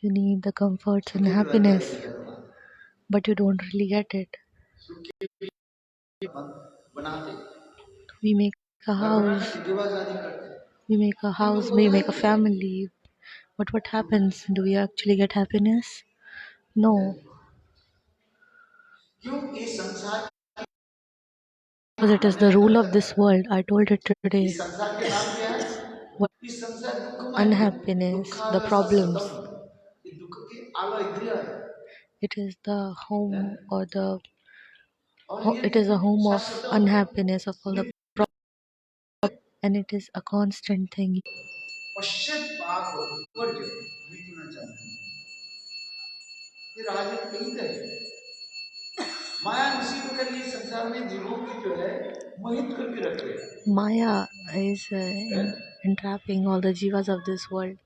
You need the comforts and happiness, but you don't really get it. We make a house, we make a family, but what happens? Do we actually get happiness? No, because it is the rule of this world. I told it today. What unhappiness, the problems. It is the home or the it is a home of unhappiness of all the and it is a constant thing. Maya is entrapping all the jivas of this world.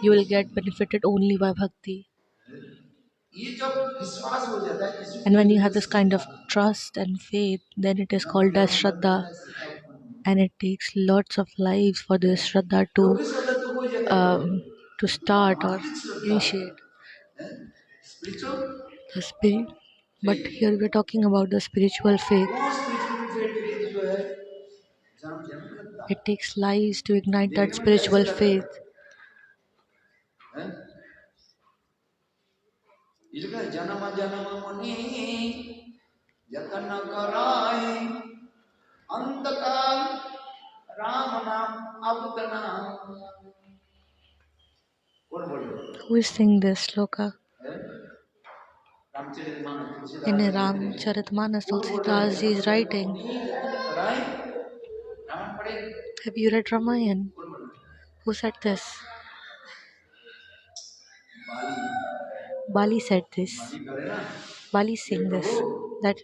You will get benefited only by bhakti. And when you have this kind of trust and faith, then it is called as Shraddha. And it takes lots of lives for this Shraddha to start or initiate the spirit. But here we're talking about the spiritual faith. It takes lives to ignite that spiritual faith. Who is saying this sloka? In Ramcharitmanas, Tulsidas ji is writing. Have you read Ramayan? Who said this? Bali said this. Bali saying this. That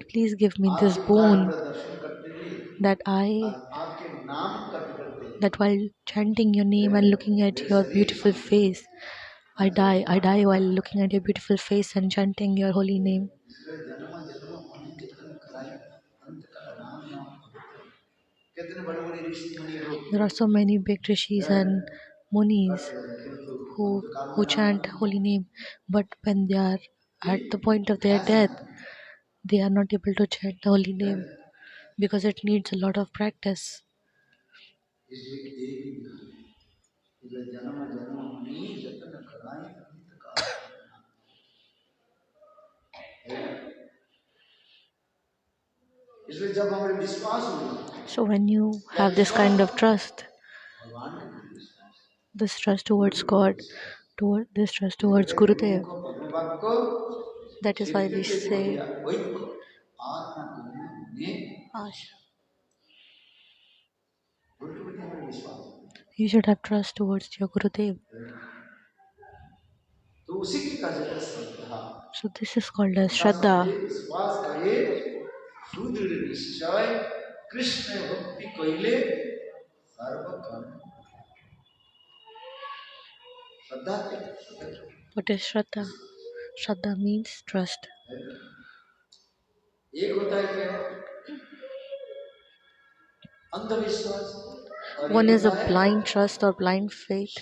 please give me this boon that that while chanting your name and looking at your beautiful face, I die while looking at your beautiful face and chanting your holy name. There are so many big rishis and munis who chant holy name, but when they are at the point of their death, they are not able to chant the holy name because it needs a lot of practice. So when you have this kind of trust, this trust towards God, this trust towards Gurudev, that is why we say Asha. You should have trust towards your Gurudev. So this is called as Shraddha. What is Shraddha? Shraddha means trust. One is a blind trust or blind faith,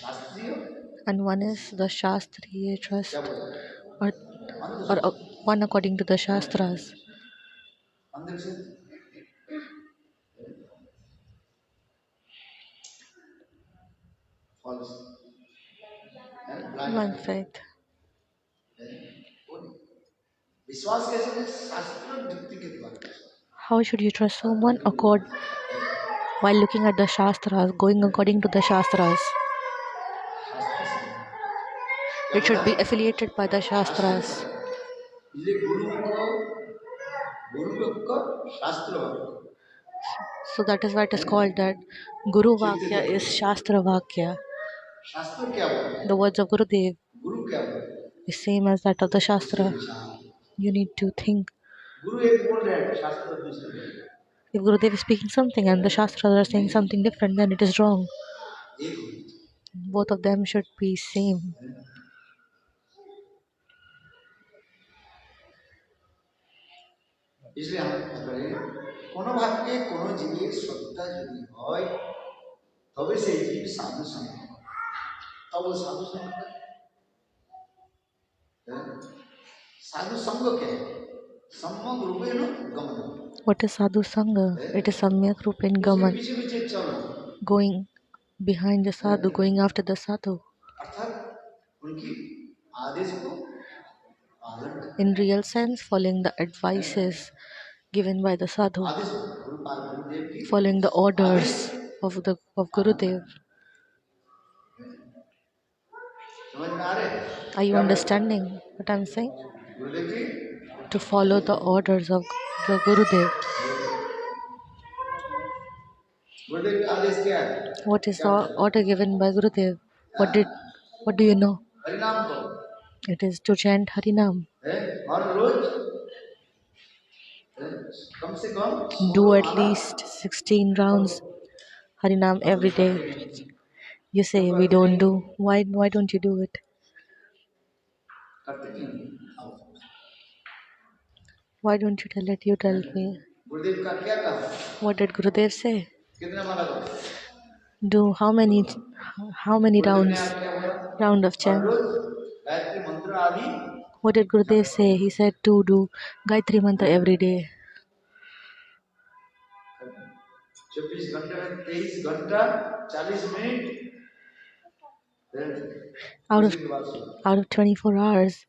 and one is the Shastriya trust, or one according to the Shastras. Blind faith. How should you trust someone while looking at the Shastras, going according to the Shastras? It should be affiliated by the Shastras. So that is why it is called that Guru Vakya is Shastra Vakya. The words of Gurudev is same as that of the Shastra. You need to think. If Gurudev is speaking something and the Shastras are saying something different, then it is wrong. Both of them should be same. What is sadhu sangha? It is samyak rupen gaman. Going behind the sadhu, going after the sadhu. In real sense, following the advices given by the sadhu, following the orders of Gurudev. Are you understanding what I'm saying? To follow the orders of the Gurudev. What is the order given by Gurudev? What do you know? It is to chant Harinam. Do at least 16 rounds Harinam every day. You say we don't do. Why don't you do it? Why don't you tell it? You tell me. What did Gurudev say? Do how many round of chant? What did Gurudev say? He said to do Gayatri Mantra every day. Out of 24 hours,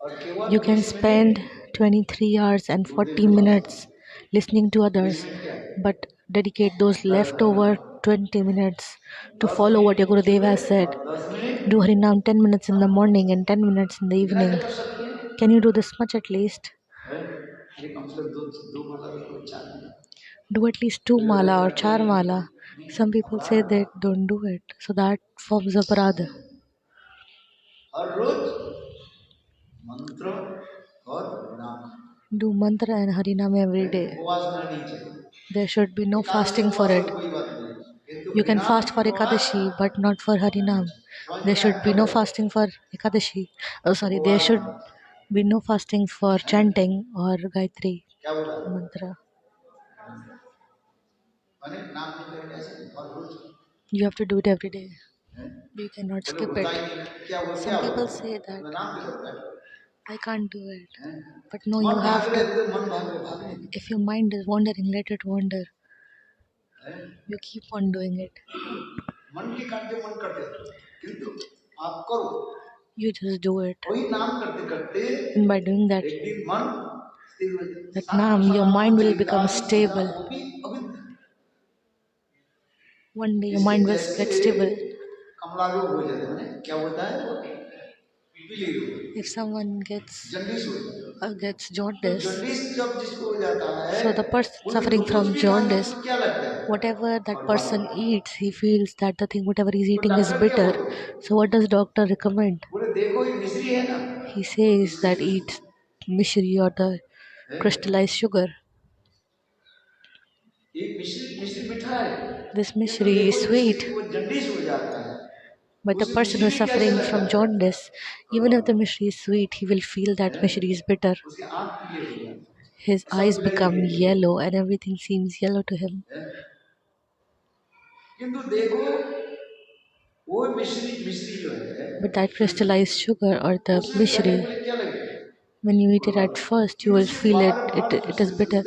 you can spend 23 hours and 40 minutes listening to others, but dedicate those leftover 20 minutes to follow what your Gurudev has said. Do Harinam 10 minutes in the morning and 10 minutes in the evening. Can you do this much at least? Do at least 2 mala or 4 mala. Some people say they don't do it, so that forms aparadha. Do mantra and harinam every day. There should be no fasting for it. You can fast for Ekadashi, but not for Harinam. There should be no fasting for Ekadashi. There should be no fasting for chanting or Gayatri mantra. You have to do it every day. You cannot skip it. Some people say that I can't do it. But no, you have to. If your mind is wandering, let it wander. You keep on doing it. You just do it. And by doing that naam, your mind will become stable. One day your mind will get stable. If someone gets jaundice, so the person suffering from jaundice, whatever that person eats, he feels that whatever he's eating is bitter. So what does doctor recommend? He says that eat mishri or the crystallized sugar. This mishri is sweet. But the person who is suffering from jaundice, even if the mishri is sweet, he will feel that mishri is bitter. His eyes become yellow and everything seems yellow to him. But that crystallized sugar or the mishri, when you eat it at first, you will feel it is bitter.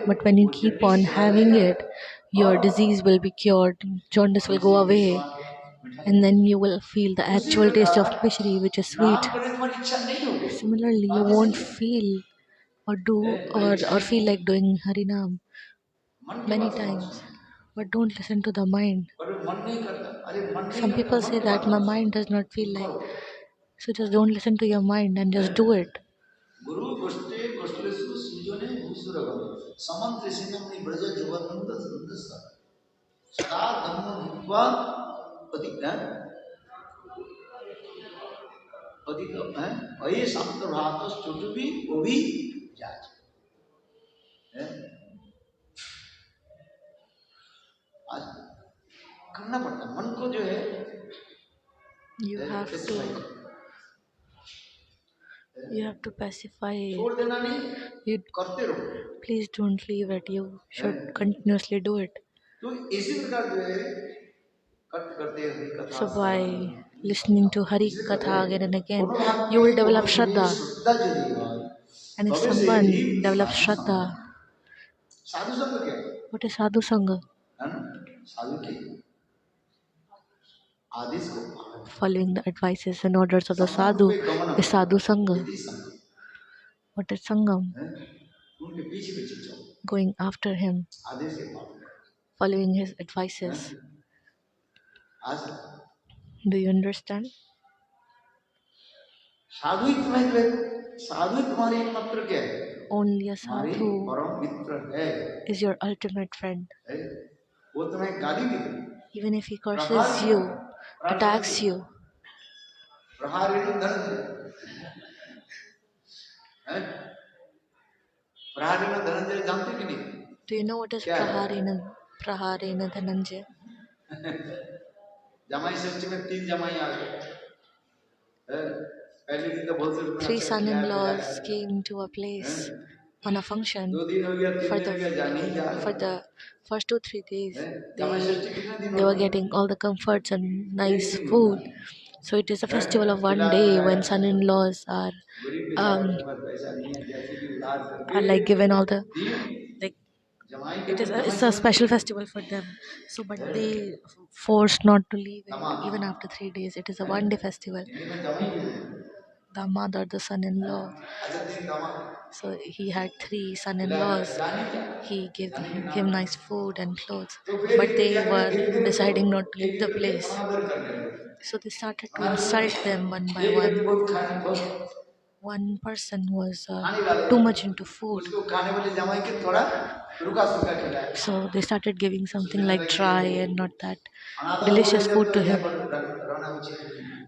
But when you keep on having it, your disease will be cured, jaundice will go away, and then you will feel the actual taste of mishri, which is sweet. Similarly, you won't feel or do or feel like doing harinam many times, but don't listen to the mind. Some people say that my mind does not feel like, so just don't listen to your mind and just do it. गुरु गोष्ठे गोष्ठलेसु सुजने भूसुरगम समंत्र सिनमणि ब्रज जवनंद संदसा सदा धम्म भूत्वा पति पति अये सप्त भात चतुर्वी वो भी जाज आज करना पड़ता मन को जो है you have to pacify it. छोड़ देना नहीं करते रहो. Please don't leave it. You should continuously do it. तो इसी प्रकार जो है करते हरि-katha. So by listening to hari-katha again and again, you will develop shraddha. And if someone develops shraddha, साधु संग क्या? what is sadhu sangha? साधु के आदेश को following the advices and orders of the sadhu is sadhu sangha. What is sangam? उनके पीछे पीछे चलो. Going after him, आदेश के पालन. following his advices. Do you understand? साधु ही तुम्हारे एकमात्र क्या है? Only a sadhu परम मित्र है. is your ultimate friend. वो तुम्हें गाली भी दे. Even if he curses you, attacks you. प्रहारेण Dhananjay. प्रहारेण Dhananjay जानते कि नहीं? Do you know what is praharena dhananjay? जमाई सच्ची में 3 जमाई आ गए. पहले दिन तो बहुत से 3 son-in-laws came to a place on a function. 2 दिन हो गया, 3 For दिन हो गया, जाने ही जा रहे. the first 2-3 days, they were getting all the comforts and nice food. So it is a festival of one day when son-in-laws are like given all the like. It's a special festival for them. So, but they forced not to leave it even after 3 days. It is a one-day festival. The mother, the son-in-law. So he had 3 son-in-laws. He gave him nice food and clothes, but they were deciding not to leave the place. So they started to insult them one by one. One person was too much into food. So they started giving something like dry and not that delicious food to him.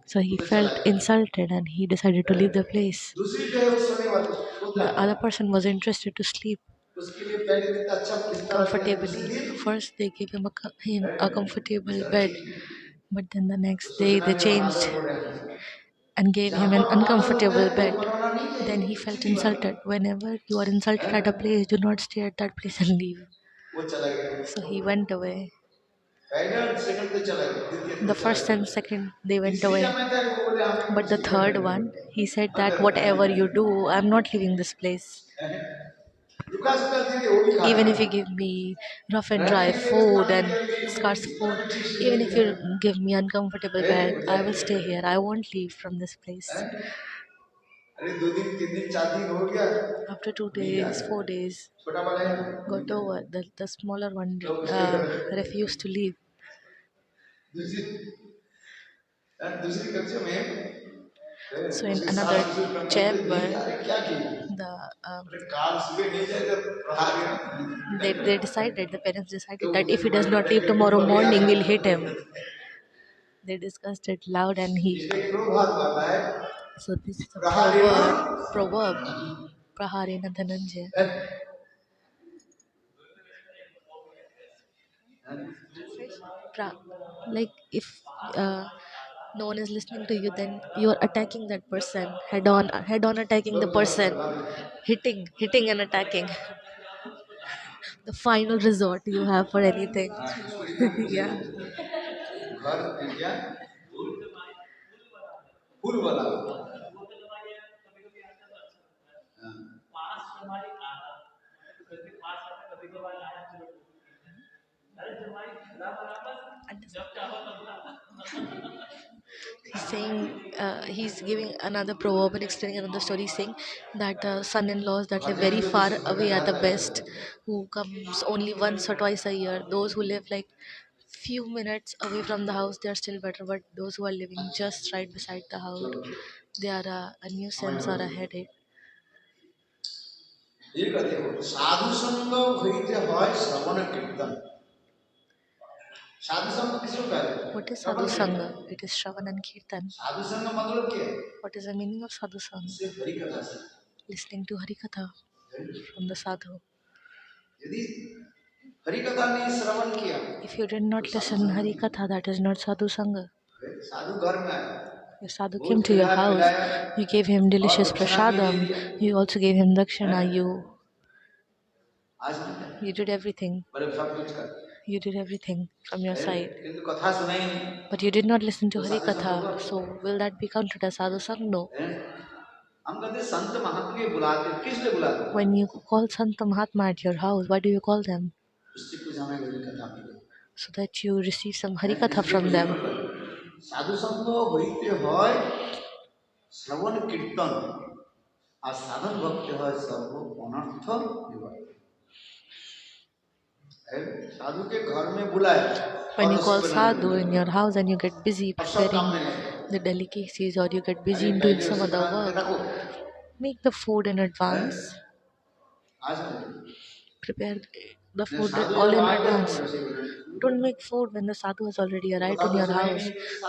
So he felt insulted and he decided to leave the place. The other person was interested to sleep comfortably. First they gave him a comfortable bed, but then the next day they changed and gave him an uncomfortable bed. Then he felt insulted. Whenever you are insulted at a place, do not stay at that place and leave. So he went away. The first and second, they went away. But the third one, he said that whatever you do, I'm not leaving this place. Even if you give me rough and dry food and scarce food, even if you give me uncomfortable bed, I will stay here. I won't leave from this place. After 2 days, 4 days, got over. The smaller one refused to leave. So in another chamber, they decided, the parents decided that if he does not leave tomorrow morning, we'll hit him. They discussed it loud and he. So this is a proverb, praharena dhananjay. Like if no one is listening to you, then you are attacking that person head on attacking the person, hitting and attacking. The final resort you have for anything. Yeah. He's saying, he's giving another proverb and explaining another story, saying that son-in-laws that live very far away are the best, who comes only once or twice a year. Those who live like few minutes away from the house, they are still better. But those who are living just right beside the house, they are a nuisance or a headache. ये कहते हो साधु संग হইতে হয় শ্রবণ কীর্তন साधु संग किसको कहते हैं What is sadhu sangha? It is Shravan and Kirtan. साधु संग मतलब क्या है What is the meaning of sadhu sangha? सिर्फ हरि कथा से Listening to hari-katha from the sadhu. यदि हरि कथा ने श्रवण किया If you did not listen hari-katha, that is not sadhu sangha. साधु घर में आया Your sadhu came to your house, you gave him delicious prasadam, you also gave him dakshina, आज नहीं था you did everything. बड़े सब कुछ कर You did everything from your side. किंतु कथा सुनाई नहीं But you did not listen to hari-katha, so will that be counted as sadhu sangha? No. हम कहते संत महात्मा के बुलाते किस लिए बुलाते When you call Santa Mahatma at your house, why do you call them? उससे कुछ हमें हरि कथा मिले So that you receive some hari-katha from them. साधु संग হইতে হয় শ্রবণ কীর্তন আর সাধন ভক্তি হয় সর্ব অনর্থ নিবারণ साधु के घर में बुलाए When you call sadhu in your house and you get busy preparing the delicacies or you get busy in doing some other work, make the food in advance. आज Prepare the food all in advance. Don't make food when the sadhu has already arrived in your house.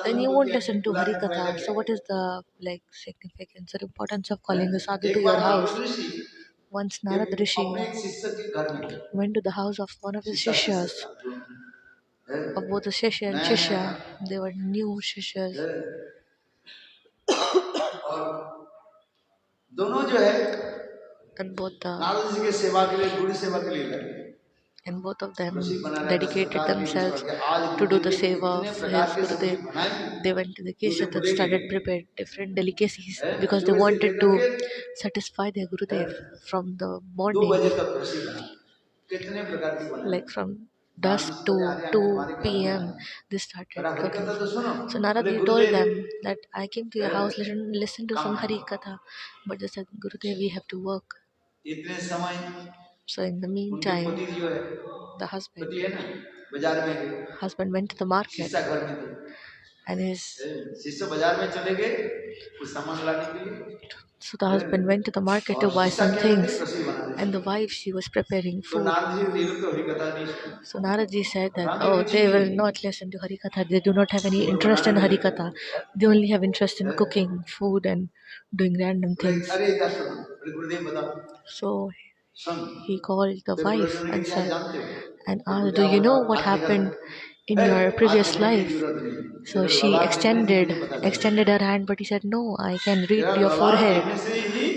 Then you won't listen to Hari-katha. So what is the significance or importance of calling the sadhu to your house? Once Narada Rishi went to the house of one of his shishyas, of both the shishya and shishya. They were new shishyas. दोनों जो है And both Narad ji के सेवा के लिए गुरु सेवा के लिए लगे and both of them dedicated themselves to do the seva of his Gurudev. They went to the kitchen and started preparing different delicacies because they wanted to satisfy their Gurudev from the 2 morning, बजे तक रसी बना कितने प्रकार की बनाई like from dusk to 2 p.m. They started cooking. So Narada told them that I came to your house, listen to some Hari Katha, but they said, Gurudev, we have to work. इतने समय So in the उनके meantime, पति जो है the husband पति है ना बाजार में गए went to the market शिष्य घर में थे and शिष्य बाजार में चले गए कुछ सामान लाने के लिए so the husband went to the market to buy some things, and the wife, she was preparing तो food. नारद जी ये लोग तो हरि कथा नहीं सुनते So Narad said that, oh, they will not listen to Hari Katha. They do not have any interest in Hari Katha. They only have interest in cooking food and doing random things. अरे इधर सुनो अरे गुरुदेव बताओ So soon he called the तेरे wife गुरुदेव ने and क्या said, जानते हो and asked, do you know what happened in your previous life? So she extended her hand, but he said, no, I can read your forehead.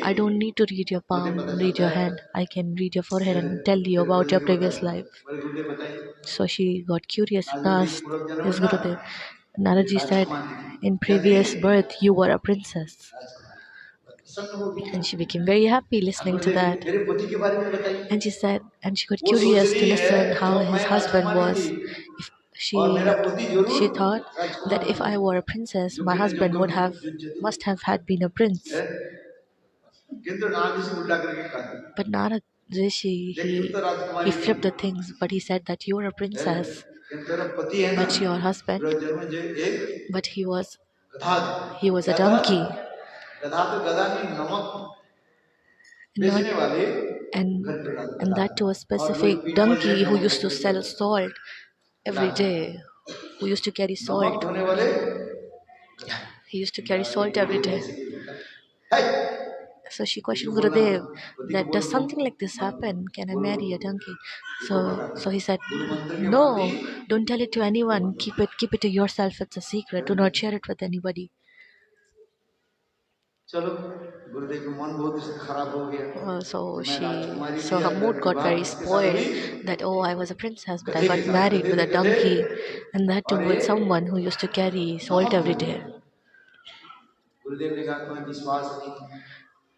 I don't need to read your palm, read your hand. I can read your forehead and tell you about your previous life. So she got curious and asked his Gurudev. Naraji said, in previous birth you were a princess. And she became very happy listening to that. And she said, and she got curious to listen how his husband was. If she thought that if I were a princess, my husband must have had been a prince. But Narad Rishi, he flipped the things, but he said that you are a princess, but your husband, but he was a donkey. Not, and that to a specific donkey who used to sell salt every day, who used to carry salt. He used to carry salt every day. So she questioned Gurudev that does something like this happen? Can I marry a donkey? So he said, no, don't tell it to anyone. Keep it to yourself. It's a secret. Do not share it with anybody. So her mood got very spoiled that, oh, I was a princess, but I got married with a donkey, and that too with someone who used to carry salt every day.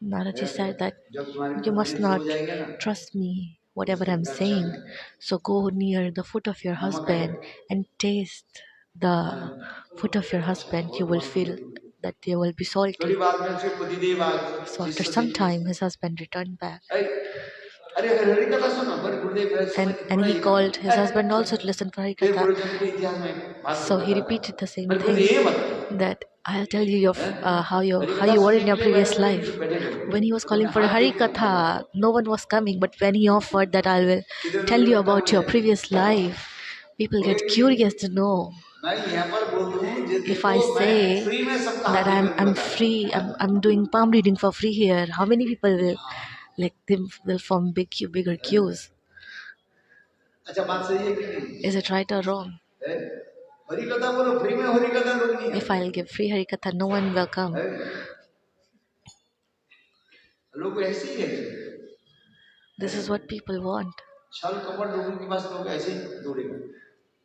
Naraji said that you must not trust me. whatever उसके I'm Darshan saying. है। So go near the foot of your नमक है। husband and taste the हाँ, foot of your अच्छा husband. You बहुत will wonderful. feel that they will be थोड़ी salty. बाद में उसके पतिदेव आ गए, So after शिष्य some देखिए time, उसको, his husband returned back, अरे अरे हरि हरि कथा सुनो, पर गुरुदेव है समय and थोड़ा he ये काम called his husband सुनो। also to listen for फिर Harikatha. गुरुजन के इतिहास में बात So he बताता है, repeated the same पर गुरुदेव thing, ये बताओ, that I'll tell you your हैं? हरि how कथा you were सुनने in के your लिए बैठे previous थे, life. फिर बैठे लोग, When he was तो calling मैंने for a हाथ जोड़ के सुना था, Harikatha, no one was coming. But when he offered that I will कितने tell लोगों you ने पता about बोले your हैं? previous life, people बोले get कि curious to know. मैं यहाँ पर बोल दूं जे If देखो I मैं say फ्री में सबका that हाथ जोड़ करके I'm बता रहा free, हूँ, हैं? I'm doing palm reading for free here, how many people will like them will form bigger queues? अच्छा बात सही है कि नहीं Is it right or wrong? है? हरि कथा बोलो, फ्री में हरि कथा लोग नहीं If आते I'll give free Harikatha, no one will come. हैं? लोग ऐसे ही है, This is what people want. छल कपट लोगों के पास लोग ऐसे ही दौड़ेगा।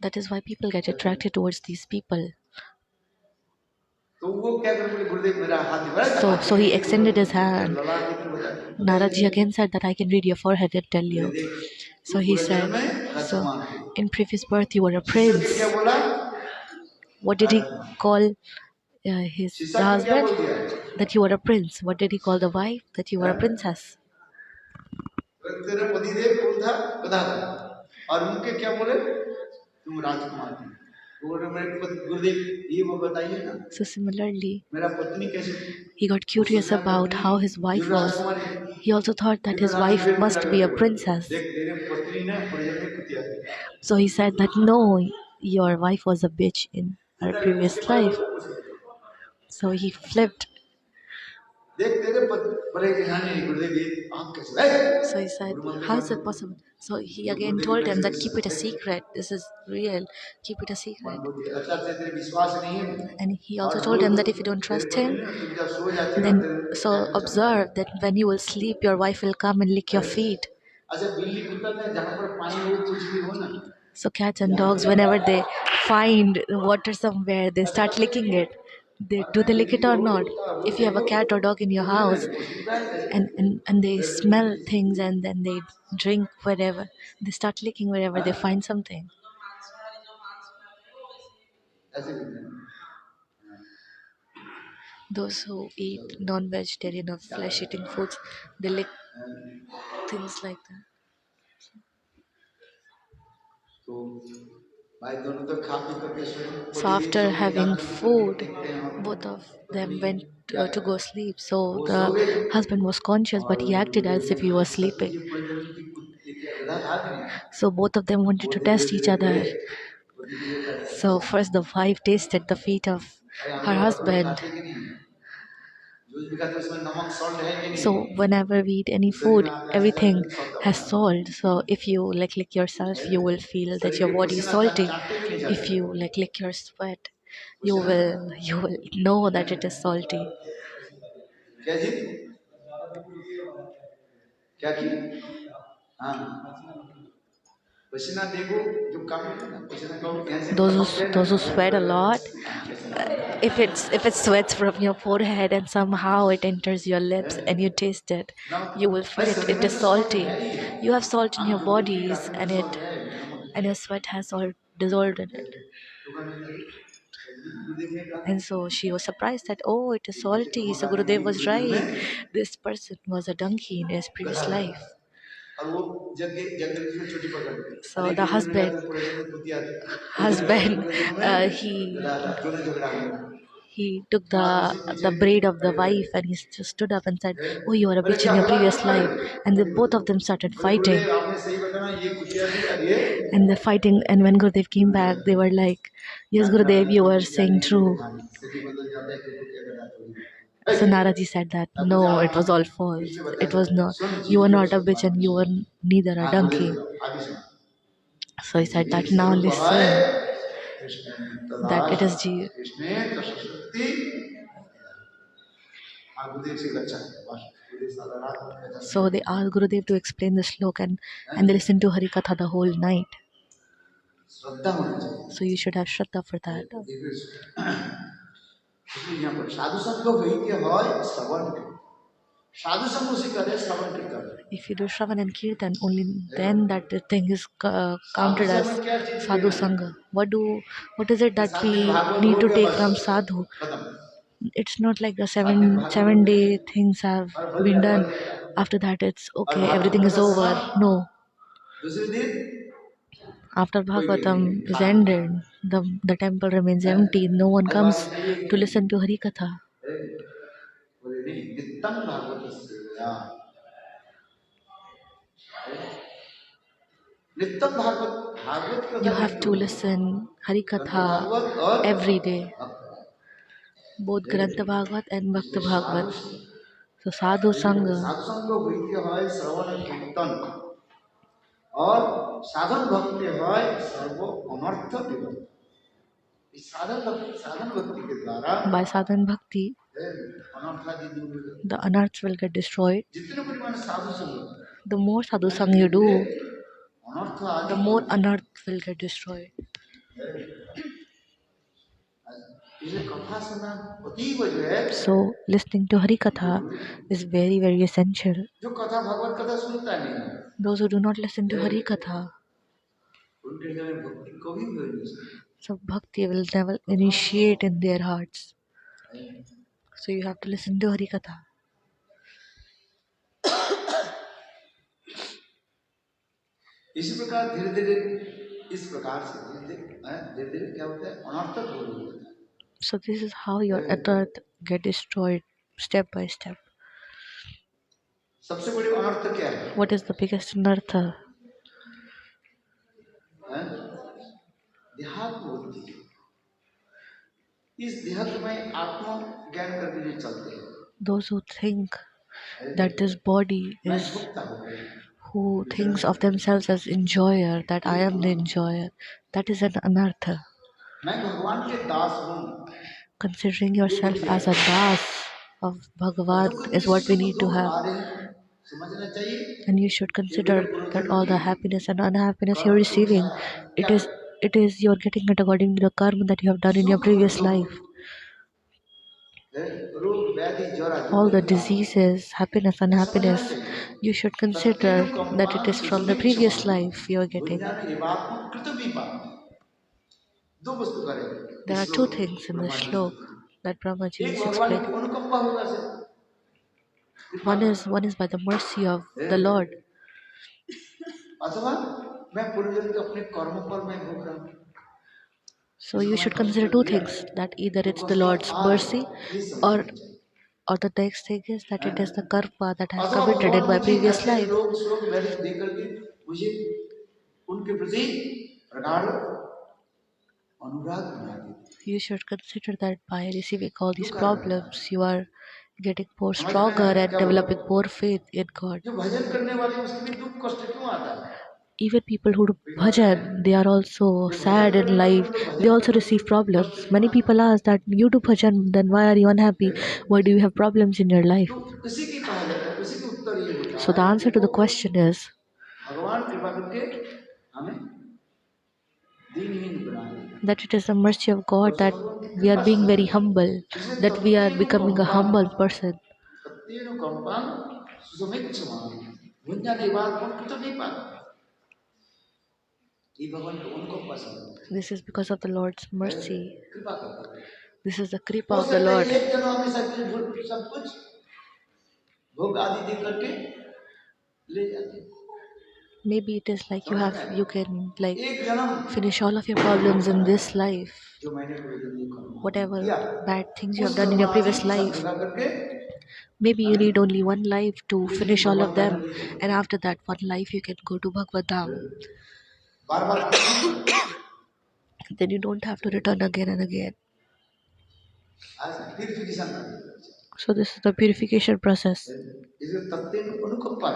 That is why people get attracted towards these people. तो वो क्या कर बोले, गुरुदेव मेरा हाथ दिखा, हाथ So कैसे he देखो, extended his तेरा hand. ललाट दिख बता, Naraji again said that I can read your forehead and tell बोले you. देख So तू he पूरे जन्म said, में so राजकुमार थे। in previous birth you were a शिष्य फिर क्या prince. बोला, What did he Rajkumar. call the शिष्य फिर क्या husband? बोल दिया, That you were a prince. What did he call the wife? That you were a हैं? princess. तेरे पतिदेव कौन था, बता दो, और उनके क्या बोले, तुम राजकुमार थे। तो बोले मेरे गुरुदेव ये वो बताइए ना, So similarly, मेरा पत्नी कैसे थी, he got वो curious सोचा about पत्नी how his जो wife was. राजकुमारी थी, He also thought that फिर his प्रधान wife विवेक खड़ा must be करके a बोले, princess. देख तेरे पत्नी ने पूरे जन्म में कुतिया थी, So he said that no, your wife was a bitch in her उल्टा भी उसके previous पास life. उसको पूछ लिया। So he flipped. देख तेरे बोले कि हाँ नहीं गुरुदेव ये आप कैसे, "ए, So he said, गुरु मंत्र how is मत it बोलो, possible? So he तो again गुरुदेव को told him कैसे that keep विश्वास it a है, secret. This is real. Keep it a मन secret. बोलती है, अच्छा तेरे विश्वास नहीं है, And he also और told him that rose if you don't तेरी trust पत्नी him, ना तुम जब सो जाते ना then तेरे so पैर पे चढ़ जाती observe that when you will sleep, your wife will come and lick your है। feet. अच्छा बिल्ली कुत्ता ने जहाँ पर पानी हो कुछ भी हो ना, So cats and यहाँ dogs, पे whenever they find water somewhere, they अच्छा start licking करेंगे, it. बाद Do में they lick it बिल्ली or हो not? कुत्ता हो If you have a देखो cat or dog in your तो मुझे house, लगे उसकी पैर कैसे and they फिर smell things and then they drink wherever, they start licking wherever they हाँ find something. ऐसे भी है। Those who eat non-vegetarian or क्या कर flesh-eating foods, they lick हैं? things like that. तो भाई दोनों तो खा पी करके सोए, So पतिदेव after सो गए, having दांत चिप करके food, देखते हैं हम, both of पत्नी them went क्या to कर, go sleep. So वो सो the गए, husband was conscious, और but he acted Gurudev as ने if he कहा was कि सत्य sleeping. जी पूरे जन्म की कुत्ते गधा था कि नहीं, So both of them wanted वो to धीरे test each धीरे गए, other. पतिदेव कहते हैं So अच्छा first the wife tasted the feet of भाई her आलू वाला रोटी husband. खाते कि नहीं, जूस भी खाते उसमें नमक सॉल्ट है कि नहीं, So whenever we eat any शरीर में food, आते आस्ते जाके everything सॉल्ट has होता salt. So if you like lick yourself, you will feel that शरीर your के body is पसीना salty. चाटते कि नहीं If चाटते, you like lick your sweat, पसीना you will know हैं? that it is salty. क्या जी, क्या की, हाँ पसीना देखो जो काम है ना, पसीना का यहाँ से टपकते हैं ना, Those who sweat a lot, हाँ, पसीना if it sweats from your forehead and somehow it enters your lips and you taste it, you will भाई feel it. शरीर It में is तो सॉल्ट salty. है ही, You have salt in your आंख धोने के लिए bodies, आंखों में and सॉल्ट है, नमक your sweat has salt dissolved in है, it. तो कहने लगे, गुरुदेव ने कहा And so she was surprised that, oh, it is कि बेटे salty. नमक So आने Gurudev नहीं was पूरे जन्म right. में This person was a donkey in his गधा previous था, life. और वो जंगल की चोटी पकड़ ली, So अरे the गुरुदेव ने कहा husband, तुम पूरे जन्म में कुतिया थे, गुरुदेव ने कहा तुम husband, पूरे जन्म में he गधा था, दोनों झगड़ा हुआ, he took हाथ उसी पीछे the braid of the खड़े wife रहे, and he just stood up and said, हैं? "Oh, you are a बोले bitch क्या in your हुआ क्यों previous खड़े life." हो, And बोले then both of Gurudev, them started बोले fighting. गुरुदेव आपने सही बताना ये कुतिया थी, और ये And they're fighting. And when Gurudev came back, they were like, "Yes, doctor Gurudev, आपने you कोई were कुतिया saying नहीं है, true." हाँ स्थिति बदल जाता है कि कुतिया गधा थोड़ी So है, Naraji said that अब मुझे no, it आगे was all बीच false. में It बताया, was not. सुन You जीव were की not a अवसर bitch बात and में you were soon, neither a हाँ गुरुदेव donkey. बताओ आगे सुन, So he said जीव that now स्वरूप है listen, Krishna that तदाश it is Ji. Krishna तशक्ति, हाँ गुरुदेव से रक्षा है, बस गुरुदेव सारा रात में कथा So सुनाते they हैं, asked Gurudev to explain the slok and they हैं? listened to Hari-katha the whole night. श्रद्धा होनी चाहिए, So you should have Shraddha for that. इसलिए यहाँ पर साधु संग होइते হয় শ্রবণ কীর্তন, साधु संग उसी करे श्रवण कीर्तन, If you do Shravan and Kirtan, only then that the thing is Sadhu counted से as हमें क्या चीज sadhu लेना है? sangha. What is it कि that 7 दिन we भागवत need हो to गया take बस from sadhu? खत्म। It's not like the 7 दिन seven भागवत हो seven गया day things have और हो been गया done. फल मिलता है। After that, it's और okay. भागवत Everything is कथा over. समाप्त, No. दूसरे दिन After कोई भी नहीं, Bhagavatam is खाली ended, the temple remains है। empty. No one आज बात comes सही है to कि listen to Hari-katha. बोले नहीं नित्यम भागवत सेवया, नित्यम भागवत, भागवत की You कथा have नित्य to होती है, listen ग्रंथ Hari-katha भागवत और every day. भक्त Both Bhagavat. Grantha Bhagavat and Bhakta इसलिए Bhagavat. साधु So Sadhu Sangha, साधु संग होते हैं श्रवण कीर्तन और साधन भक्ति है सर्व अनर्थ विवर्त। इस साधन भक्ति के द्वारा by sadhan bhakti, अनर्थादि दूर हो जाते the हैं। anarthas will get destroyed. जितने परिमाण साधु संग The more sadhu उतना sang धीरे you धीरे do, अनर्थ the आदि more दूर anarthas will get destroyed. इसलिए कथा सुनना अतीव जो है So listening to Hari Katha is very, very essential. जो कथा भगवत कथा सुनता नहीं Those who do not listen to Hari Katha, उनके हृदय में भक्ति कभी भी हो नहीं सकती। so bhakti will never initiate in their hearts. So you have to listen to Hari Katha. इसी प्रकार धीरे धीरे इस प्रकार से धीरे धीरे क्या होता है अनर्थ दूर हो जाता है। So this is how your anarth get destroyed step by step. सबसे बड़ी अनर्थ क्या है? What is the biggest anartha? देहात्म बुद्धि। इस देह में आत्म ज्ञान करके जो चलते हैं, Those who think that this body मैं is, भोक्ता हो गया, who thinks of themselves as enjoyer, that I am the enjoyer, that is an anartha. मैं भगवान के दास हूँ, Considering ये yourself बुद्धि as a है। das of और Bhagavan जो कुछ is भी what we सुख need to दुख have. आ रहे हैं समझना चाहिए And you should ये मेरे consider that पूर्वजन्म all की the happiness and unhappiness you're कर्म दोष receiving, है। it क्या is it is you're getting it according to the karma that you have done in your सुख और previous दुख life. है, रोग व्याधि जरा All जितने the भी आ रहे हैं diseases, happiness, ये समझना unhappiness, चाहिए। you should तत्तेन consider that it कंपान is from the previous सुसुमिक्षमान life you're getting. भुंजान एवात्म कृत विपाक। दो वस्तु करें There इस are two श्लोक things in the Brahma ji shlok that Brahmaji एक is भगवान explaining. की अनुकंपा होगा से कृपा One is by the mercy of the Lord. अथवा मैं पूर्वजन्म के अपने कर्म पर मैं भोग रहा हूँ। So इसको you मैं should कष्ट consider two दिया things, that either जो it's the कष्ट Lord's आ रहे mercy, हैं ये or समझना चाहिए। or the next thing is that it is the karma that I have अथवा committed in भगवान my मुझे previous ऐसे life. रोग शोक व्याधि दे करके मुझे उनके प्रति प्रगाढ़ अनुराग बना देते। You should consider that by receiving all क्यों these कर रहे हैं? problems, you are getting more समझ में stronger and क्या बोल रहे developing हैं? more faith in God. जो भजन करने वाले उसके भी दुख कष्ट क्यों आता है? Even people who do कोई कहते हैं bhajan, they are also जो भजन sad in करने वाले life. उनको They भजन also करने receive में problems. कष्ट क्यों Many आता people ask that you do bhajan, then why are you unhappy? है? Why do you have problems in your life? तो इसी की कहा जाता है, इसी का उत्तर ये होता So the है कि answer to देखो the question is भगवान कृपा करके हमें दीनहीन बना दिया that it is the mercy of God और that भगवान की we are कृपा being से very humble, इसलिए that we are तत्तेनु becoming a कंपाम humble person. तत्तेनु कंपाम सुसमिक्षमान भुंजा देवात्म कृत विपाक। ये भगवान को उनको पसंद This is because of the Lord's है, mercy. कृपा करते हैं। This is the kripa हो of the सकता Lord. है एक जन्म हमें सब कुछ भोग आदि दे करके ले जाते हैं। Maybe it is like समझ में you आया? can like एक जन्म finish all of your problems in this life. जो मैंने पूर्वजन्म कर्म Whatever किया bad things you have उस done in your कर्मादि previous सब life, जगह करके maybe you हमें need only one life to ले finish all of भगवान धाम them, ले चलो। and after that one life you can go to Bhagavad-dham. बार बार आना नहीं पड़ेगा। Then you don't have to return again and again. आज प्यूरिफिकेशन करना So this is the purification process. इसे तत्व अनुकंपा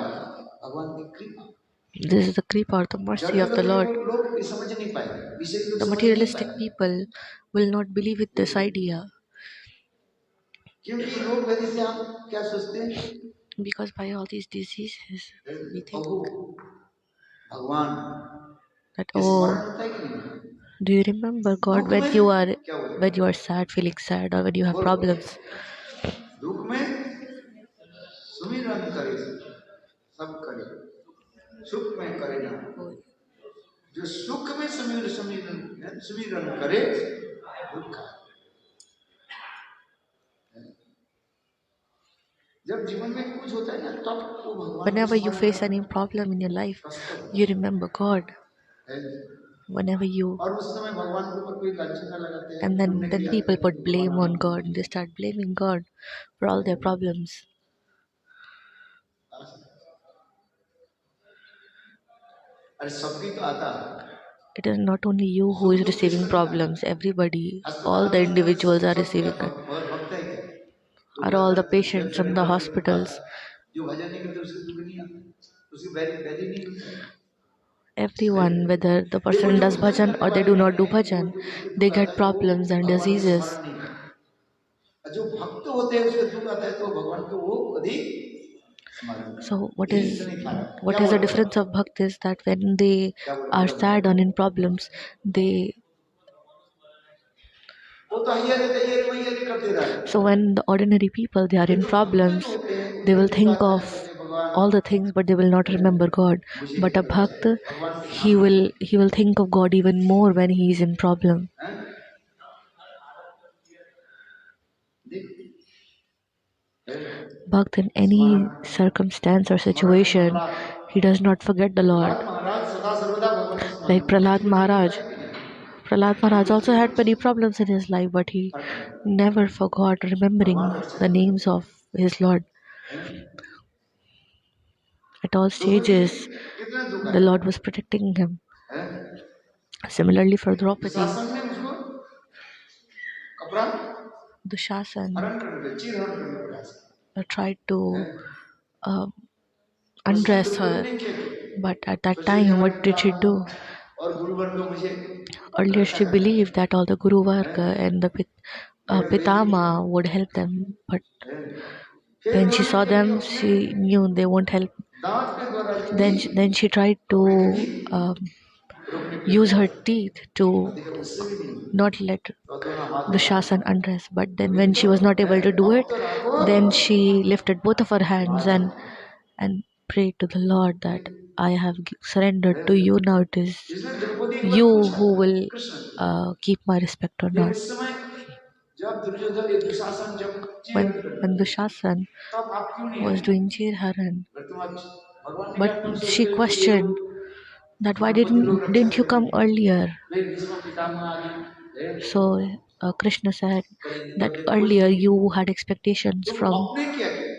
भगवान की कृपा। This is the kripa or the जड़ mercy of the जगत के Lord. लोग ये समझ नहीं पाए, विषय लोग The समझ नहीं materialistic पाए people will not believe with this idea, क्योंकि रोग व्याधि से हम क्या सोचते हैं? because by all these diseases we think ओहो भगवान that, ये स्मरण oh, होता है कि नहीं? do you remember God दुख when में क्या when बोलते you हैं? are sad, feeling sad, or when you have बोलो problems? दुख में सुमिरन करे सब करे, सुख में करे ना, जो सुख में समीरण समीरण समीरण करे दुख का। जब जीवन में कुछ होता है ना तब वो भगवान को Whenever you स्मरण face करना any problem in your life, कष्ट होता you remember God. है। Whenever you और उस समय भगवान के ऊपर कोई लांछन लगाते हैं and कि तुमने then किया people तो put भगवान blame on आपको God. They start blaming God for all their problems. अरे सबकी तो आता है। It is not only you who सुख is दुख किसको receiving नहीं आता? problems. Everybody, all अस्पताल the के अंदर individuals are सब क्या receiving it. भक्त है क्या? तो Are all कहता the है patients जैसे from the भजन में दुख आता hospitals. है, जो भजन नहीं करते उसको दुख नहीं आता, उसकी बैरी बैरी नहीं होती है। Everyone, whether the देखो person जो does भजन bhajan करने or they वाले do नहीं not do है वो bhajan, जो उसको they दुख आता get है वो problems and भगवान का diseases. स्मरण नहीं करते। और जो भक्त होते हैं उसको दुख आता है तो भगवान को वो कभी स्मरण करते So what यही is इतनी फर्क है। क्या what is बोल the रहे हैं? difference of bhakt is that when they क्या बोल are पूरा sad or बताइए। in problems, they वो तो ये वही करते so रहते। when the ordinary people they are ये in जो भक्त जो problems, होते हैं they उनका will दुख think आता है of कहते हैं भगवान all the things but they will not remember God. मुझे But a अच्छा bhakt, है भगवान के धाम में he will think of God even more when he is in problem. हैं? देख हैं? Bhakt in स्मरण any circumstance or स्मरण में situation, Prahlad he does not forget the Prahlad Lord. महाराज सदा सर्वदा भगवान को स्मरण Like में उनके Prahlad जीवन में होता Maharaj. है कि नहीं? Prahlad वो Maharaj also किसी had कुछ many problems in his life, but he फर्क नहीं पड़ता। never forgot भगवान remembering रक्षा the करते names of his Lord. हैं। At all द्रौपदी stages, कितना दुख the आया Lord was protecting him. हैं? Similarly for Draupadi, दुशासन ने उसको कपड़ा Duhshasana हरण करने पे चीर हरण करने का प्रयास tried किया to हैं? uh, उसने undress द्रौपदी her, नहीं किया तो but at that सोचे कि time, हमारे what did she Pitamah do? और गुरुवर लोग मुझे Earlier, रक्षा she करेंगे believed that all the Guru हैं? Varga and the मेरा बेटी Pitama would help them, but हैं? फिर when she उन्होंने saw क्या किया them, उसने she knew they won't help. दांत के द्वारा ही Then she tried कपड़े के भी to रोकने के लिए use her प्रयास teeth और to देखा उससे भी नहीं हुआ not let तो दोनों हाथ the उठा Shasan undress. But then when Govind she was not है able to do अब it, तो राखो then she lifted both of her hands Maharaj and prayed to the Lord that I have surrendered है। to you now. It is इसलिए द्रौपदी एक बार you पूछा who will Krishna से keep my respect or कि not. उस समय जब दुर्योधन ये दुशासन जब When चीरहरण करने when the लगे Shasan तब आप क्यों नहीं was आए? doing Haran, अगर तुम आज भगवान ने but कहा तुम she सोचते हो कि ये questioned लोग that why द्रौपदी लोग रक्षा didn't you करेंगे come earlier? लेकिन भीष्म पितामह आदि है, So Krishna said करेंगे that तब ये कोई earlier नहीं है। you had expectations तुम अपने क्या किए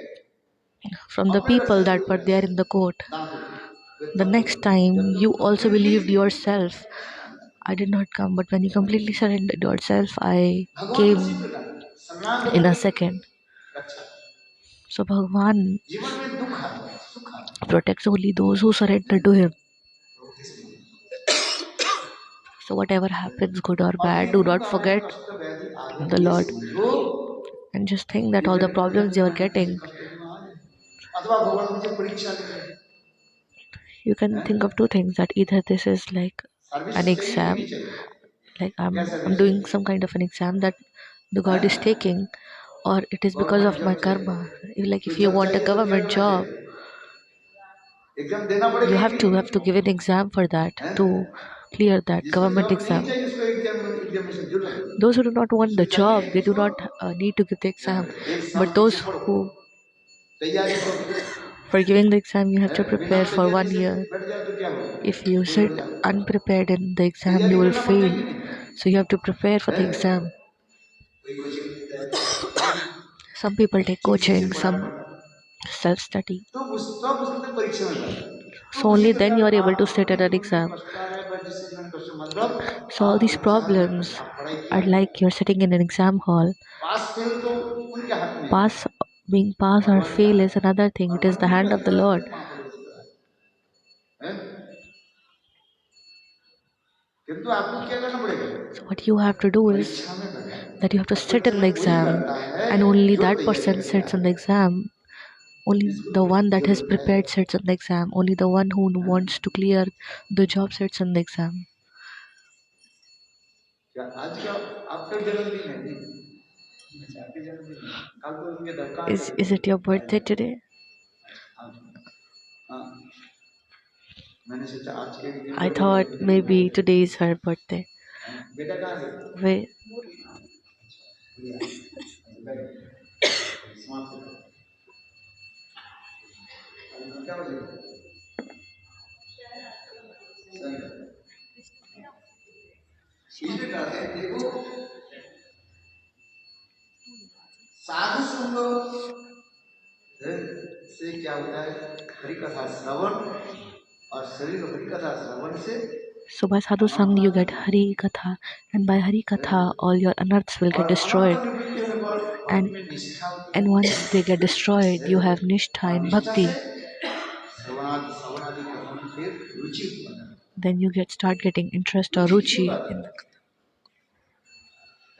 from the अपने people रक्षा के that लिए were there प्रयास in the court. दांत उठे वे The तब next बोले time जब you तुम also believed completely yourself. I did not come, but when you completely surrendered yourself, I भगवान उसी came प्रकार शरणागत in a की second. रक्षा So Bhagavan जीवन में दुख आता है सुख आता protects only those who surrender to him. है इसमें So whatever happens, good or और bad, ये do not दुख आए forget कष्ट व्याधि आए the ये Lord समझो and just think that ये all the मेरे problems पर्यंत you are में मुझे getting, कष्ट क्यों आ रहे अथवा भगवान मुझे परीक्षा ले रहे you can हैं think of two things, that either this is like service an चाहिए कि नहीं exam, चाहिए like क्या I'm सर्विस doing चाहिए some kind of an exam that the God is हैं taking, or it is because government of my job चाहिए karma. Like तो if you जब want a चाहिए तो क्या government करना job, चाहिए एग्जाम देना you पड़ेगा कि have to नहीं give an exam for that हैं to clear that जिसको government जॉब नहीं exam. चाहिए उसको एग्जामिनेशन जरूरत नहीं Those who do not want जिसको the चाहिए job, they do उसको not need to give the ध्यान exam. रहे एक साल But पीछे those पढ़ो who तैयारी करो for giving the exam, you have हैं to बिना prepare for तैयारी one से year. बैठ जाए तो क्या होगा If you फेल हो sit जाओ unprepared in the exam, you तैयारी will करना पड़ता है fail. कि नहीं So you have to prepare for the हैं exam. कोई कोचिंग लेता है हैं Some people take ठीक ठीक से coaching, पढ़ा some करना self study. तो उस तब उसने परीक्षा में बैठा तो So उसी only then प्रकार you are able to आपको sit भी at an जीवन में exam. कष्ट आ रहा है जिससे जीवन कष्ट मतलब So all आप these परीक्षा में बैठे problems आप पढ़ाई are किया like you're sitting in an exam hall. Pass fail तो उनके हाथ में है Pass, being pass or भगवान के fail हाथ is another thing. में It और is the मंदिर hand का of the अधिकार Lord. कितने महापुरुष का है किंतु आपको क्या करना पड़ेगा So what you have to do is परीक्षा में बैठा that you have to और sit परीक्षा in the में वही exam, बैठता है and only जो that तैयारी person करके sits in आया the exam. Only जिसको the one that is जरूरत है prepared sits in the exam. Only the one who हैं? wants to clear the job sits in the exam. क्या आज का आपका जन्मदिन है नहीं अच्छा आपके जन्मदिन है कल तो उनके दरकार Is चले it your birthday जाए today? हाँ हाँ, मैंने सोचा आज के दिन I birthday thought maybe today is her birthday. बेटा कहाँ है? Wait, बढ़िया, बैठ, समाप्त करो। अभी क्या बजेगा? इसमें कहते हैं देखो साधु संग से क्या होता है? हरि कथा श्रवण और शरीर हरि कथा श्रवण से so by sadhu sang you get hari katha, and by hari katha all your anarthas will get और destroyed. अनंत निवृत्ति होने पर And भक्ति में निष्ठा होती है। once they get destroyed, you have nishtha और in निष्ठा से bhakti. श्रवणादि कर्मों में फिर रुचि उत्पन्न होती Then you start getting interest है। or रुचि किसको ruchi कहते in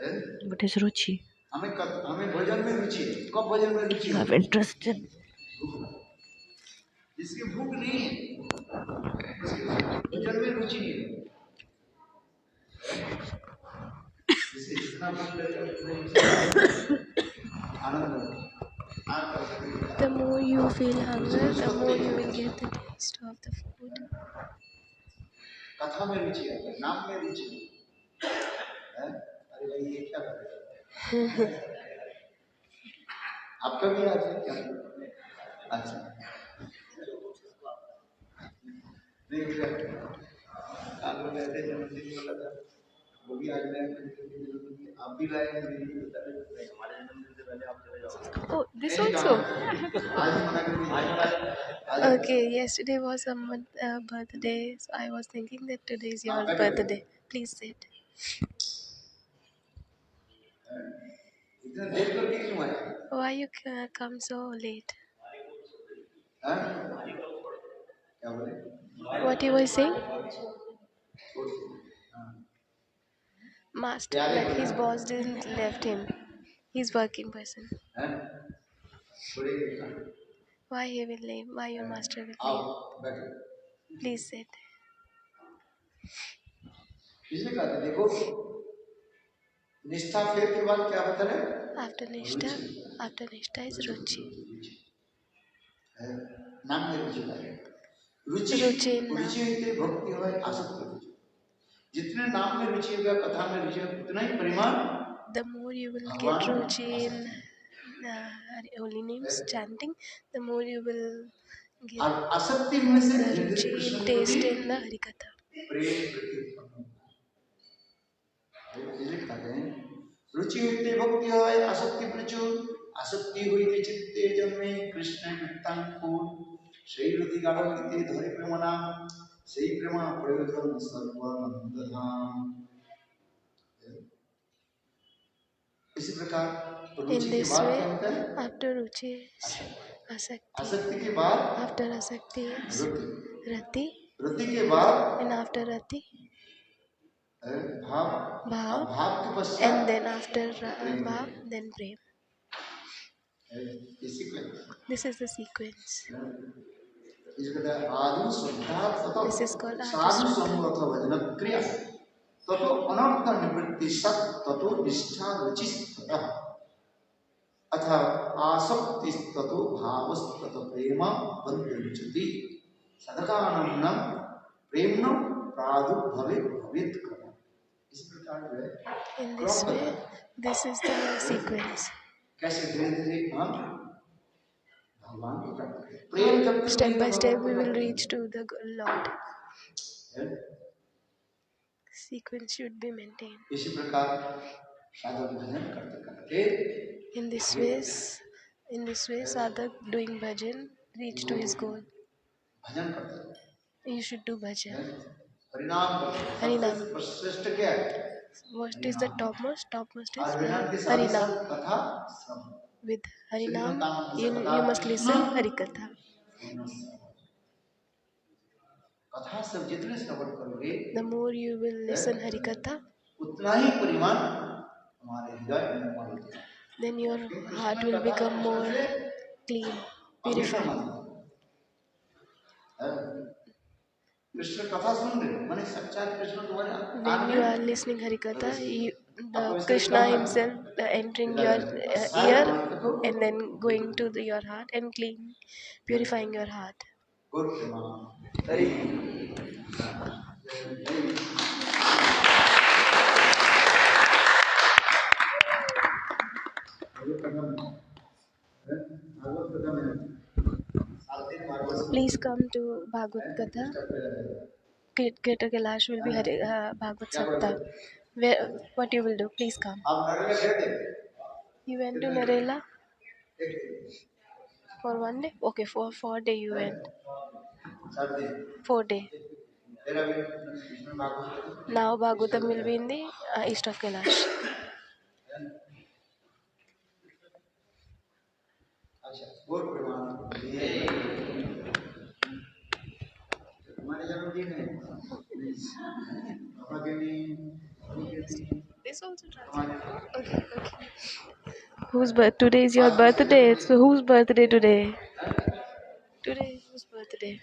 हैं? what is ruchi. हमें भोजन में रुचि है। कब भोजन में रुचि You have होती है? interest in जिसकी भूख नहीं है उसकी भोजन में रुचि नहीं है। जिसे जितना भूख लगता है उतना आनंद The more you feel hunger, the more you will get the taste of the food. कथा में रुचि है, नाम में रुचि है। अरे भाई ये क्या कर रहे हो? आपका भी आज है क्या? अच्छा नहीं काल में ऐसे जन्मदिन वाला था वो भी आज लाए आप भी लाए हमारे जन्मदिन से पहले आप चले जाओ। Oh, this also. आज ही मना कर दिया। Okay, yesterday was someone's birthday, so I was thinking that today is your birthday. Please sit. इतना देर करके क्यों आया? Why you come so late? हाँ? क्या बोले? What you were saying? हाँ। Master, like his boss didn't left him. He's working person. हैं? छोड़ेंगे क्या? Why he will leave? Why your master will आओ leave? बैठो। Please sit. इसलिए कहते हैं, देखो निष्ठा फेर के बाद क्या होता है? After Nishta is Ruchi. नाम में रुचि है। रुचि होते भक्ति है आसक्ति रुचि। जितने नाम में रुचि होगा कथा में रुचि होगा उतना ही परिमाण The more you will get Ruchi in holy names chanting, the more you will get आसक्ति में से the Ruchi in taste in the hari-katha. प्रेम प्रति लिखते हैं रुचि होते भक्ति है आसक्ति प्रचुर आसक्ति हुई चित्ते जन्मे कृष्ण युक्तांकुर शैलति गाढ़ोते धरे प्रेम नाम सही प्रेम प्रयोजन सर्वानंद धाम। इसी प्रकार रुचि के बाद क्या होता है? After Ruchi is Asakti. आसक्ति के बाद After Asakti is Rati. रति के बाद And after Rati, भाव Bhav. भाव के पश्चात And then after Bhav, then Prem. This is the sequence. This is called साधु संग अथवा भजन क्रिया ततो अनर्थ निवृत्ति सत ततो निष्ठा रुचि अथ आसक्ति ततो भावस् ततो प्रेम बंधुचति सदकानंदम प्रेमनो प्रादुर्भवे भवेत् कर्म। इस प्रकार जो है In this way, this is the sequence. कैसे धीरे धीरे हम भगवान को प्राप्त करें। प्रेम जब तक Step by step, we will reach to the Lord. Sequence should be maintained. इसी प्रकार साधक भजन करते करते In this way, sadhak doing bhajan reach to his goal. भजन करते You should do bhajan. हरिनाम हरिनाम। सबसे श्रेष्ठ क्या है? What is the topmost? Topmost is हरिनाम के साथ harinam. कथा श्रवण। With harinam, you must listen hari-katha. कथा सब जितने श्रवण करोगे The more you will listen hari-katha, उतना ही परिमाण हमारे हृदय में निर्माण होता है। then your heart will become more clean, purified. Krishna कथा सुन रहे माने साक्षात कृष्ण तुम्हारे When you are listening Harikatha, the Krishna himself entering your ear and then going to your heart and clean, purifying your heart. Good Prema. Hari. Please come to Bhagavat-katha. Greater Kailash will be Bhagavat-saptaha. What you will do? Please come. You went to Narela for 1 day? Okay, for 4 day you went. 4 day. Now Bhagavatam will be in the east of Kailash. This also translated. Okay, okay. Today is your birthday. So whose birthday today? Today whose birthday?